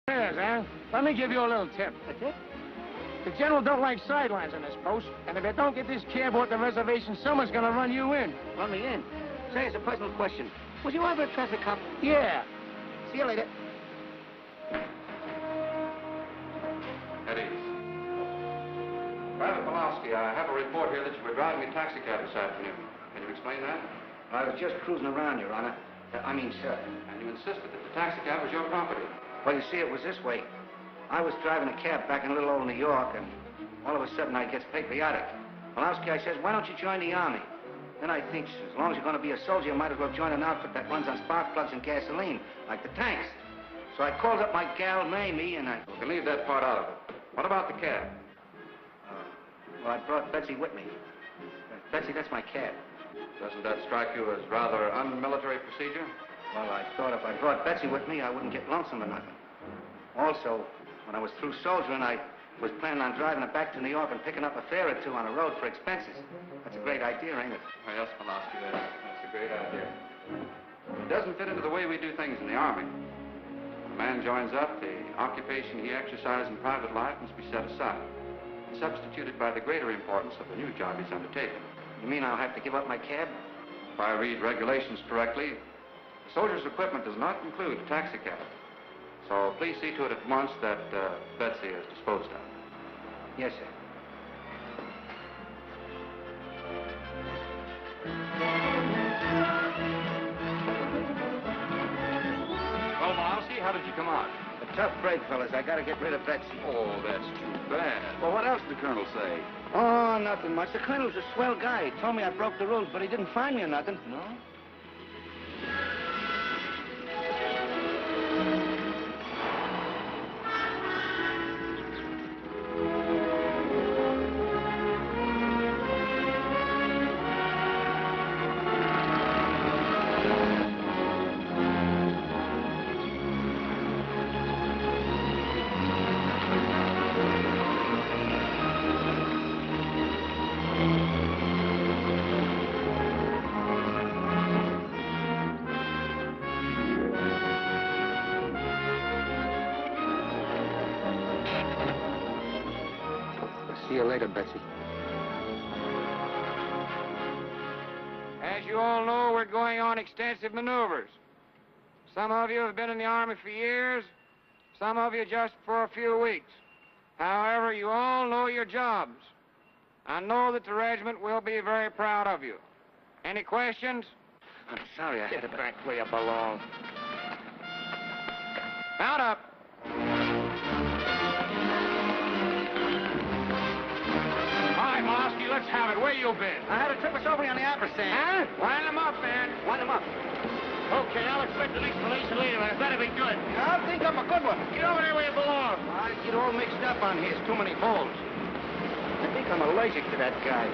Yes, huh? Let me give you a little tip. A tip? The general don't like sidelines on this post, and if you don't get this cab off the reservation, someone's gonna run you in. Run me in? Say, it's a personal question. Was you ever a traffic cop? Yeah. See you later. Eddie. Private Pulaski, I have a report here that you were driving a taxi cab this afternoon. Can you explain that? I was just cruising around, Your Honor. Sir. And you insisted that the taxi cab was your property. Well, you see, it was this way. I was driving a cab back in little old New York, and all of a sudden I gets patriotic. Pulaski, I says, why don't you join the Army? Then I think, as long as you're going to be a soldier, you might as well join an outfit that runs on spark plugs and gasoline, like the tanks. So I called up my gal, Mamie, and We can leave that part out of it. What about the cab? Well, I brought Betsy with me. Betsy, that's my cab. Doesn't that strike you as rather unmilitary procedure? Well, I thought if I brought Betsy with me, I wouldn't get lonesome or nothing. Also, when I was through soldiering, I was planning on driving her back to New York and picking up a fare or two on the road for expenses. That's a great idea, ain't it? Oh, yes, Pulaski, that's a great idea. It doesn't fit into the way we do things in the Army. When a man joins up, the occupation he exercises in private life must be set aside, substituted by the greater importance of the new job he's undertaken. You mean I'll have to give up my cab? If I read regulations correctly, the soldier's equipment does not include a taxi cab. So please see to it at once that Betsy is disposed of. Yes, sir. Well, Pulaski, how did you come out? A tough break, fellas. I gotta get rid of Betsy. Oh, that's too bad. Well, what else did the Colonel say? Oh, nothing much. The colonel's a swell guy. He told me I broke the rules, but he didn't find me or nothing. No? See you later, Betsy. As you all know, we're going on extensive maneuvers. Some of you have been in the Army for years, some of you just for a few weeks. However, you all know your jobs. I know that the regiment will be very proud of you. Any questions? I'm sorry, I had to... Get back where you belong. Mount up. Hi, Pulaski, let's have it. Where you been? I had a trip us over on the Ampersand. Huh? Wind them up, man. Wind him up. Okay, I'll expect the next relation later. That better be good. I think I'm a good one. Get over there where you belong. I get all mixed up on here. It's too many holes. I think I'm allergic to that guy.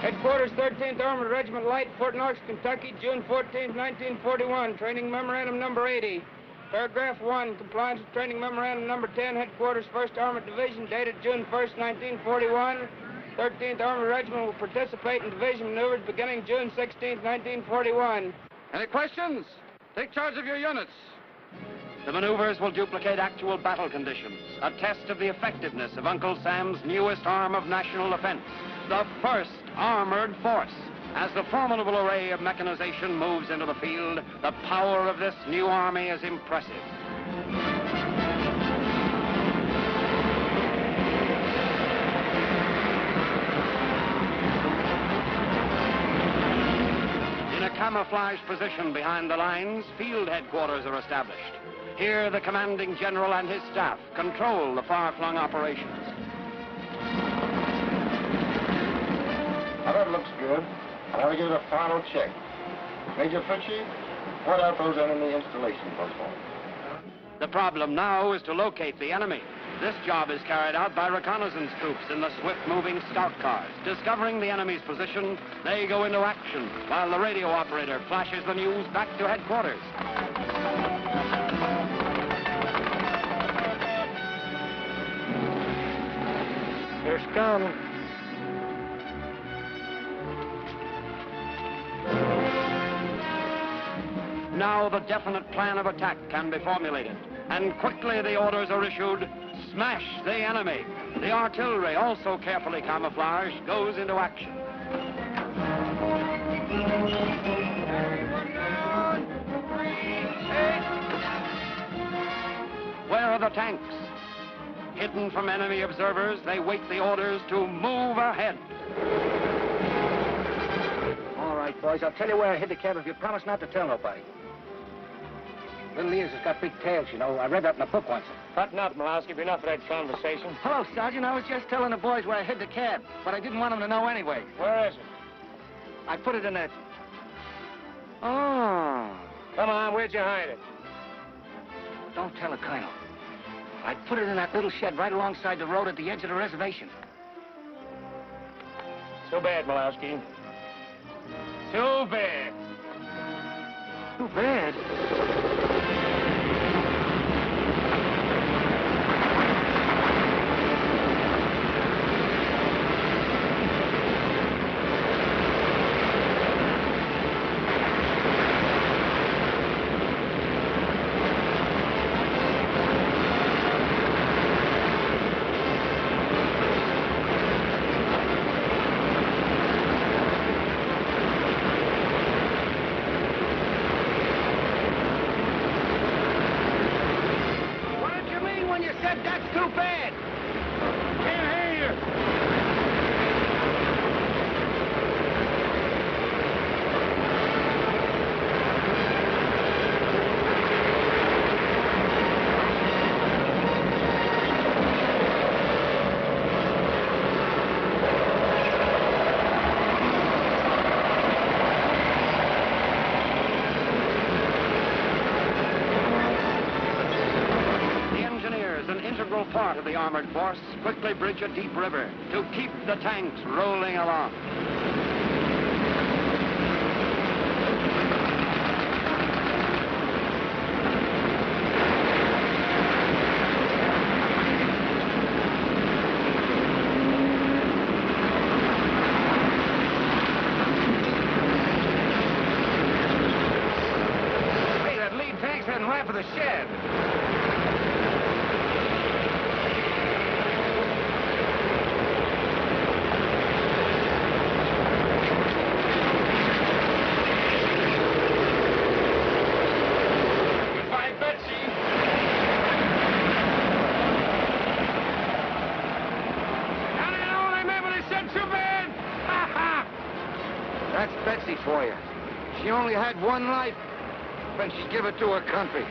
Headquarters, 13th Armored Regiment Light, Fort Knox, Kentucky, June 14, 1941. Training Memorandum number 80. Paragraph 1, compliance with Training Memorandum number 10, Headquarters, 1st Armored Division, dated June 1st, 1941. 13th Armored Regiment will participate in division maneuvers beginning June 16, 1941. Any questions? Take charge of your units. The maneuvers will duplicate actual battle conditions, a test of the effectiveness of Uncle Sam's newest arm of national defense, the 1st Armored Force. As the formidable array of mechanization moves into the field, the power of this new army is impressive. In a camouflage position behind the lines, field headquarters are established. Here, the commanding general and his staff control the far-flung operations. Now, that looks good. Now we give it a final check. Major Fritchie, what are those enemy installations for? The problem now is to locate the enemy. This job is carried out by reconnaissance troops in the swift-moving scout cars. Discovering the enemy's position, they go into action while the radio operator flashes the news back to headquarters. First come. Now the definite plan of attack can be formulated, and quickly the orders are issued, smash the enemy. The artillery, also carefully camouflaged, goes into action. Where are the tanks? Hidden from enemy observers, they wait the orders to move ahead. All right, boys, I'll tell you where I hid the cab if you promise not to tell nobody. Little ears has got big tails, you know. I read that in a book once. Button up, Malowski. Enough of that conversation. Hello, Sergeant. I was just telling the boys where I hid the cab, but I didn't want them to know anyway. Where is it? I put it in that... Oh. Come on, where'd you hide it? Don't tell the colonel. I put it in that little shed right alongside the road at the edge of the reservation. Too bad, Malowski. Too bad. Too bad? Part of the armored force quickly bridge a deep river to keep the tanks rolling along. Hey, that lead tank's heading right for the shed. That's Betsy for you. She only had one life, but she give it to her country.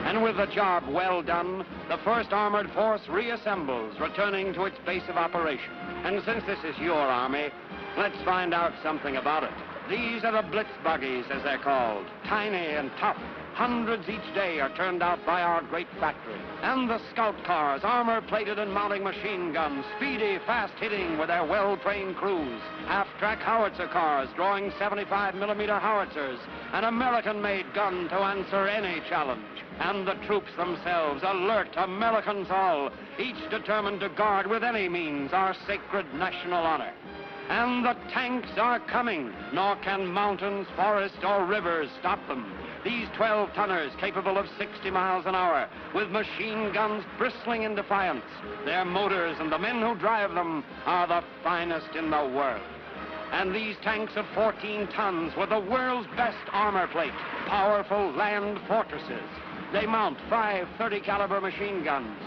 And with the job well done, the 1st Armored Force reassembles, returning to its base of operation. And since this is your army, let's find out something about it. These are the Blitz buggies, as they're called, tiny and tough. Hundreds each day are turned out by our great factory. And the scout cars, armor-plated and mounting machine guns, speedy, fast-hitting with their well-trained crews. Half-track howitzer cars drawing 75mm howitzers, an American-made gun to answer any challenge. And the troops themselves, alert Americans all, each determined to guard with any means our sacred national honor. And the tanks are coming, nor can mountains, forests, or rivers stop them. These 12-tonners capable of 60 miles an hour, with machine guns bristling in defiance. Their motors and the men who drive them are the finest in the world. And these tanks of 14 tons with the world's best armor plate, powerful land fortresses. They mount 5 30-caliber machine guns,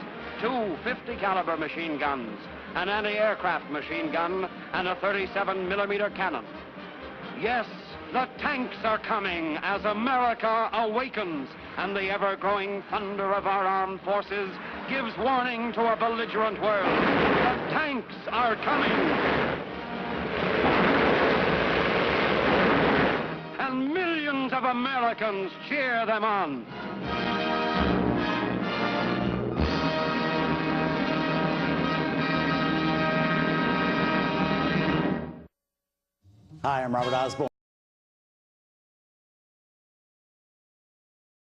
2 50-caliber machine guns, an anti-aircraft machine gun, and a 37mm cannon. Yes, the tanks are coming as America awakens, and the ever-growing thunder of our armed forces gives warning to a belligerent world. The tanks are coming! And millions of Americans cheer them on. Hi, I'm Robert Osborne.